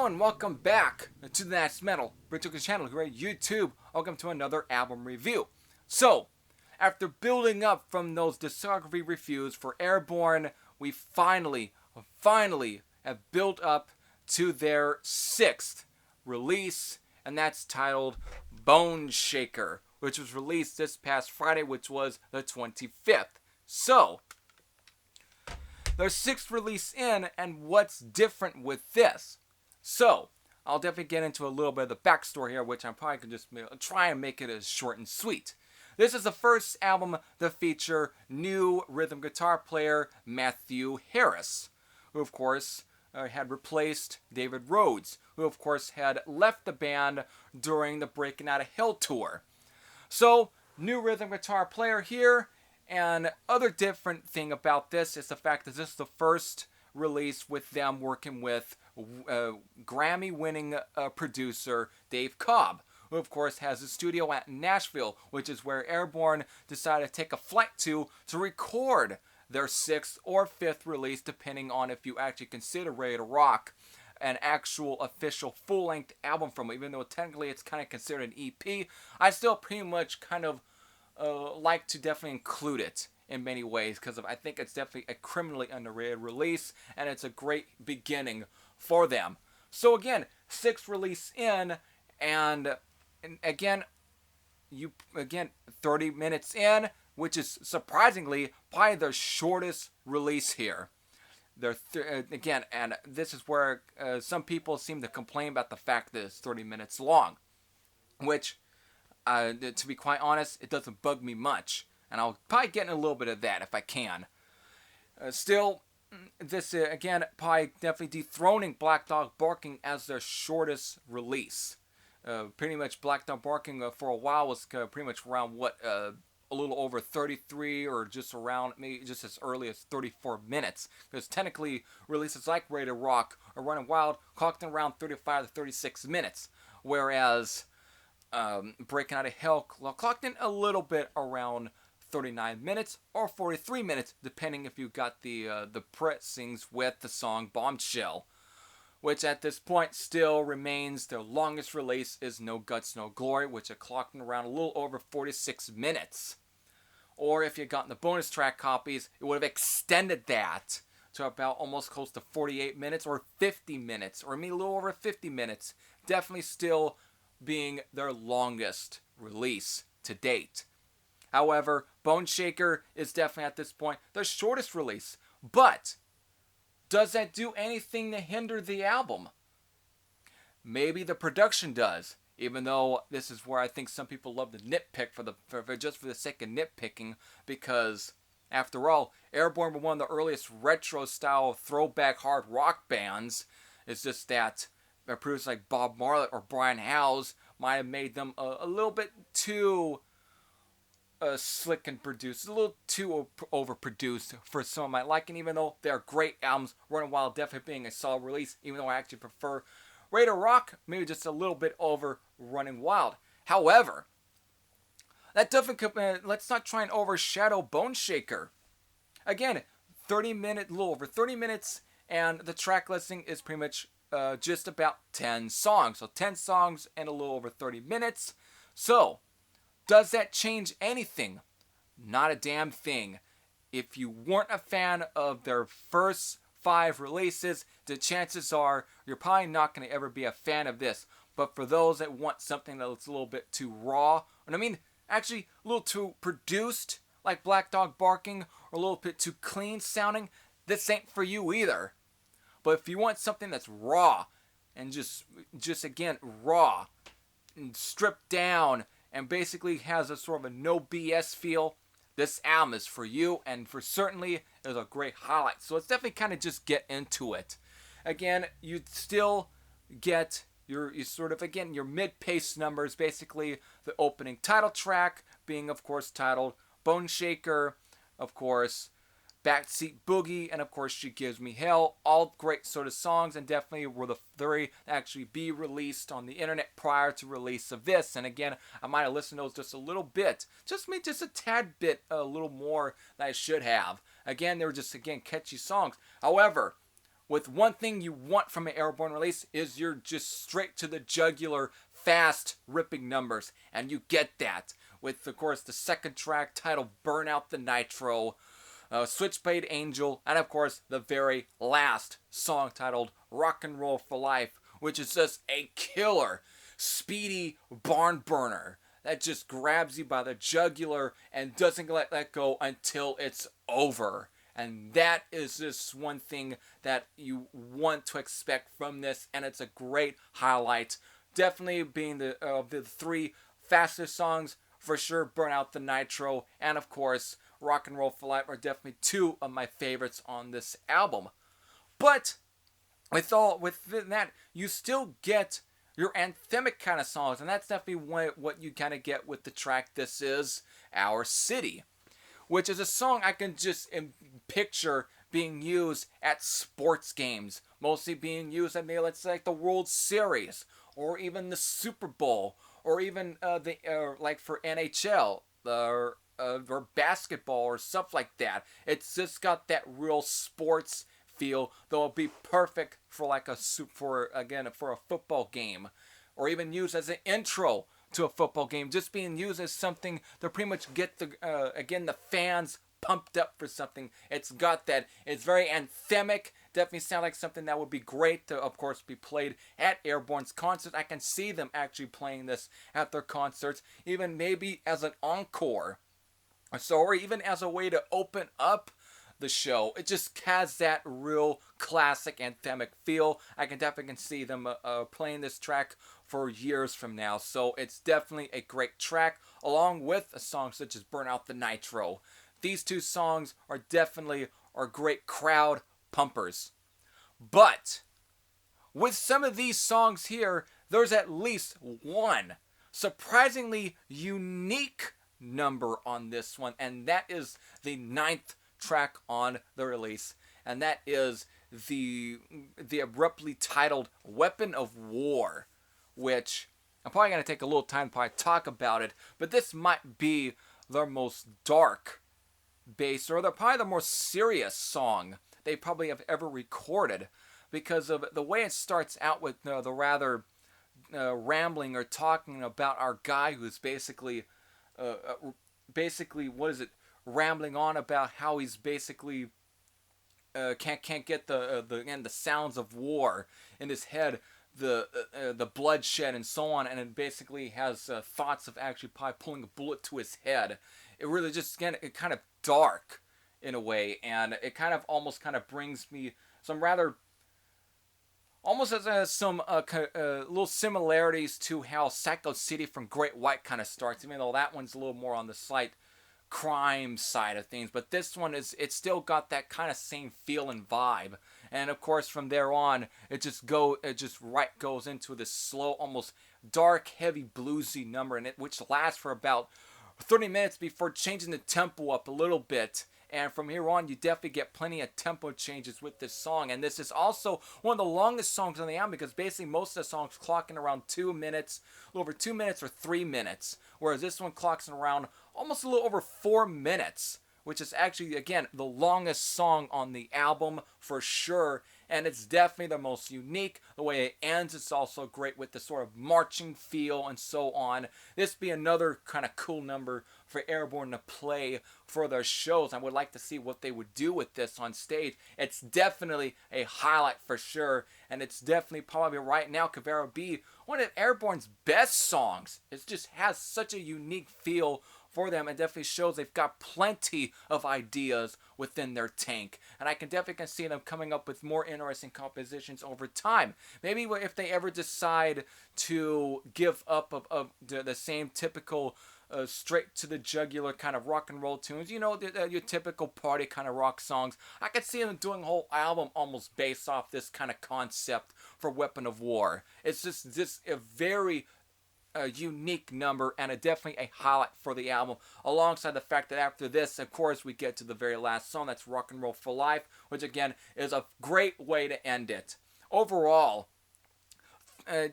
and welcome back to the That's Metal Breakin channel here at YouTube. Welcome to another album review. So, after building up from those discography reviews for Airbourne, we finally have built up to their 6th release, and that's titled Boneshaker, which was released this past Friday, which was the 25th. So, their 6th release in, and what's different with this? So, I'll definitely get into a little bit of the backstory here, which I'm probably going to just try and make it as short and sweet. This is the first album to feature new rhythm guitar player Mathew Harris, who of course had replaced David Rhodes, who of course had left the band during the Breakin Outta Hell tour. So, new rhythm guitar player here, and other different thing about this is the fact that this is the first release with them working with Grammy-winning producer Dave Cobb, who of course has a studio at Nashville, which is where Airbourne decided to take a flight to record their 6th or 5th release, depending on if you actually consider Ready to Rock an actual official full-length album from it. Even though technically it's kind of considered an EP, I still pretty much kind of like to definitely include it in many ways, because I think it's definitely a criminally underrated release, and it's a great beginning for them. So again, 6th release in, and again, 30 minutes in, which is surprisingly probably their shortest release here. Again, and this is where some people seem to complain about the fact that it's 30 minutes long, which, to be quite honest, it doesn't bug me much. And I'll probably get in a little bit of that if I can. Still, this, again, probably definitely dethroning Black Dog Barking as their shortest release. Pretty much Black Dog Barking for a while was pretty much around, a little over 33, or just around, maybe just as early as 34 minutes. Because technically, releases like Ready to Rock or Running Wild clocked in around 35 to 36 minutes. Whereas Breakin Outta Hell clocked in a little bit around 39 minutes or 43 minutes, depending if you got the pressings with the song Bombshell, which at this point still remains their longest release. Is No Guts, No Glory, which had clocked in around a little over 46 minutes. Or if you got the bonus track copies, it would have extended that to about almost close to 48 minutes or 50 minutes, or maybe a little over 50 minutes. Definitely still being their longest release to date. However, Boneshaker is definitely at this point their shortest release. But does that do anything to hinder the album? Maybe the production does, even though this is where I think some people love to nitpick just for the sake of nitpicking, because after all, Airbourne were one of the earliest retro-style throwback hard rock bands. It's just that producers like Bob Marley or Brian Howes might have made them a little bit too slick and produced, a little too overproduced for some of my liking, even though they're great albums. Running Wild definitely being a solid release, even though I actually prefer Ready to Rock maybe just a little bit over Running Wild. However, that doesn't let's not try and overshadow Boneshaker. Again, a little over 30 minutes, and the track listing is pretty much just about 10 songs. So 10 songs and a little over 30 minutes. So, does that change anything? Not a damn thing. If you weren't a fan of their first 5 releases, the chances are you're probably not going to ever be a fan of this. But for those that want something that's a little bit too raw, and I mean, actually a little too produced, like Black Dog Barking, or a little bit too clean sounding, this ain't for you either. But if you want something that's raw, and just again, raw, and stripped down, and basically has a sort of a no BS feel, this album is for you, and for certainly is a great highlight. So let's definitely kind of just get into it. Again, you still get your mid-pace numbers, basically the opening title track being, of course, titled Boneshaker, of course, Backseat Boogie, and of course She Gives Me Hell. All great sort of songs, and definitely were the three to actually be released on the internet prior to release of this. And again, I might have listened to those just a little bit, just a tad bit, a little more than I should have. Again, they were just, catchy songs. However, with one thing you want from an Airbourne release is your just straight to the jugular, fast, ripping numbers. And you get that with, of course, the second track titled Burn Out the Nitro, Switchblade Angel, and of course the very last song titled Rock and Roll for Life, which is just a killer, speedy barn burner that just grabs you by the jugular and doesn't let that go until it's over. And that is just one thing that you want to expect from this, and it's a great highlight. Definitely being the three fastest songs, for sure, Burn Out the Nitro, and of course, Rock and Roll for Life are definitely two of my favorites on this album. But within that, you still get your anthemic kind of songs, and that's definitely what you kind of get with the track This Is Our City, which is a song I can just picture being used at sports games, mostly being used at maybe let's say like the World Series, or even the Super Bowl, or even like for NHL, or basketball or stuff like that. It's just got that real sports feel that will be perfect for like a football game, or even used as an intro to a football game, just being used as something to pretty much get the fans pumped up for something. It's got that. It's very anthemic. Definitely sound like something that would be great to, of course, be played at Airbourne's concert. I can see them actually playing this at their concerts, even maybe as an encore. So, or even as a way to open up the show. It just has that real classic anthemic feel. I can definitely see them playing this track for years from now. So it's definitely a great track, along with a song such as Burn Out the Nitro. These two songs are definitely great crowd pumpers. But with some of these songs here, there's at least one surprisingly unique number on this one, and that is the 9th track on the release, and that is the abruptly titled Weapon of War, which I'm probably going to take a little time to probably talk about it, but this might be their most dark bass, or probably the more serious song they probably have ever recorded, because of the way it starts out with the rather rambling or talking about our guy who's basically what is it, rambling on about how he's basically can't get the sounds of war in his head, the bloodshed and so on, and it basically has thoughts of actually probably pulling a bullet to his head. It really just it kind of dark in a way, and it kind of almost kind of brings me some rather almost as some little similarities to how Psycho City from Great White kind of starts, even though that one's a little more on the slight crime side of things. But this one it's still got that kind of same feel and vibe. And of course, from there on, it just goes into this slow, almost dark, heavy, bluesy number, which lasts for about 30 minutes before changing the tempo up a little bit. And from here on, you definitely get plenty of tempo changes with this song. And this is also one of the longest songs on the album, because basically most of the songs clocking around 2 minutes, a little over 2 minutes or 3 minutes. Whereas this one clocks around almost a little over 4 minutes, which is actually, again, the longest song on the album for sure. And it's definitely the most unique. The way it ends is also great with the sort of marching feel and so on. This be another kind of cool number for Airbourne to play for their shows. I would like to see what they would do with this on stage. It's definitely a highlight for sure. And it's definitely probably right now could very be one of Airbourne's best songs. It just has such a unique feel for them, and definitely shows they've got plenty of ideas within their tank. And I can definitely see them coming up with more interesting compositions over time. Maybe if they ever decide to give up of the same typical straight to the jugular kind of rock and roll tunes, you know, your typical party kind of rock songs. I could see them doing a whole album almost based off this kind of concept for Weapon of War. It's just a very unique number, and definitely a highlight for the album, alongside the fact that after this, of course, we get to the very last song. That's Rock and Roll for Life, which again is a great way to end it. Overall,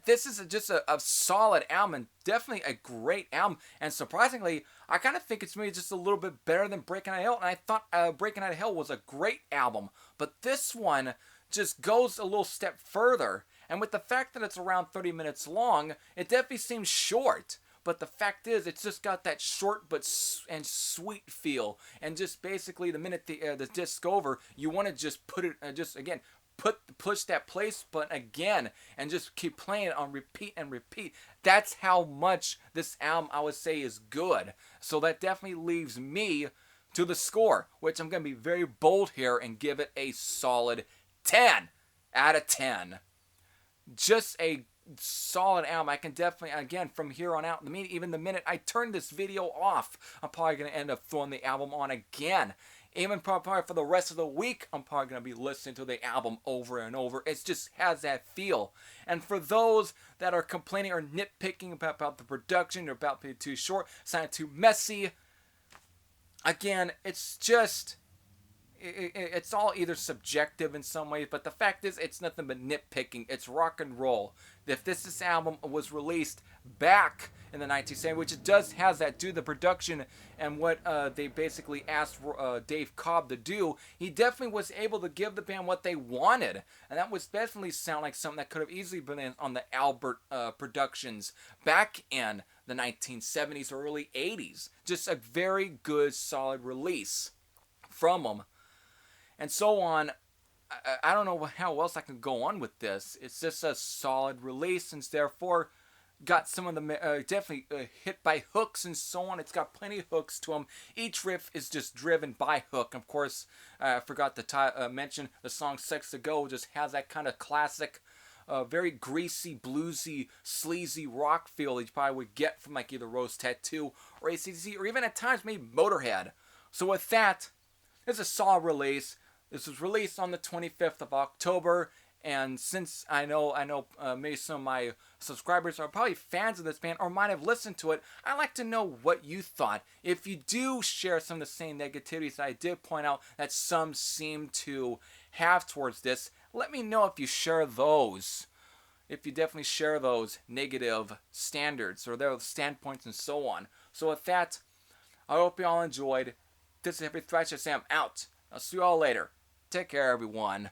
this is just a solid album, and definitely a great album. And surprisingly, I kind of think it's maybe just a little bit better than Breakin Outta Hell. And I thought Breakin Outta Hell was a great album, but this one just goes a little step further. And with the fact that it's around 30 minutes long, it definitely seems short. But the fact is, it's just got that short but and sweet feel. And just basically, the minute the disc's over, you want to just put it, just again, push that place button again and just keep playing it on repeat and repeat. That's how much this album, I would say, is good. So that definitely leaves me to the score, which I'm going to be very bold here and give it a solid 10 out of 10. Just a solid album. I can definitely, again, from here on out, even the minute I turn this video off, I'm probably going to end up throwing the album on again. Even probably for the rest of the week, I'm probably going to be listening to the album over and over. It just has that feel. And for those that are complaining or nitpicking about the production, or about being too short, sounding too messy, again, it's just, it's all either subjective in some ways, but the fact is, it's nothing but nitpicking. It's rock and roll. If this album was released back in the 1970s, which it does has that due to the production and what they basically asked Dave Cobb to do, he definitely was able to give the band what they wanted, and that was definitely sound like something that could have easily been on the Albert productions back in the 1970s or early 80s. Just a very good, solid release from them. And so on. I don't know how else I can go on with this. It's just a solid release, and therefore got some of the definitely hit by hooks and so on. It's got plenty of hooks to them. Each riff is just driven by hook. Of course, I forgot to mention the song "Sex to Go" just has that kind of classic, very greasy, bluesy, sleazy rock feel that you probably would get from like either Rose Tattoo or AC/DC, or even at times maybe Motorhead. So with that, it's a solid release. This was released on the 25th of October, and since I know maybe some of my subscribers are probably fans of this band or might have listened to it, I'd like to know what you thought. If you do share some of the same negativities that I did point out that some seem to have towards this, let me know if you share those. If you definitely share those negative standards or their standpoints and so on. So with that, I hope you all enjoyed. This is Heavy Thrasher Sam out. I'll see you all later. Take care, everyone.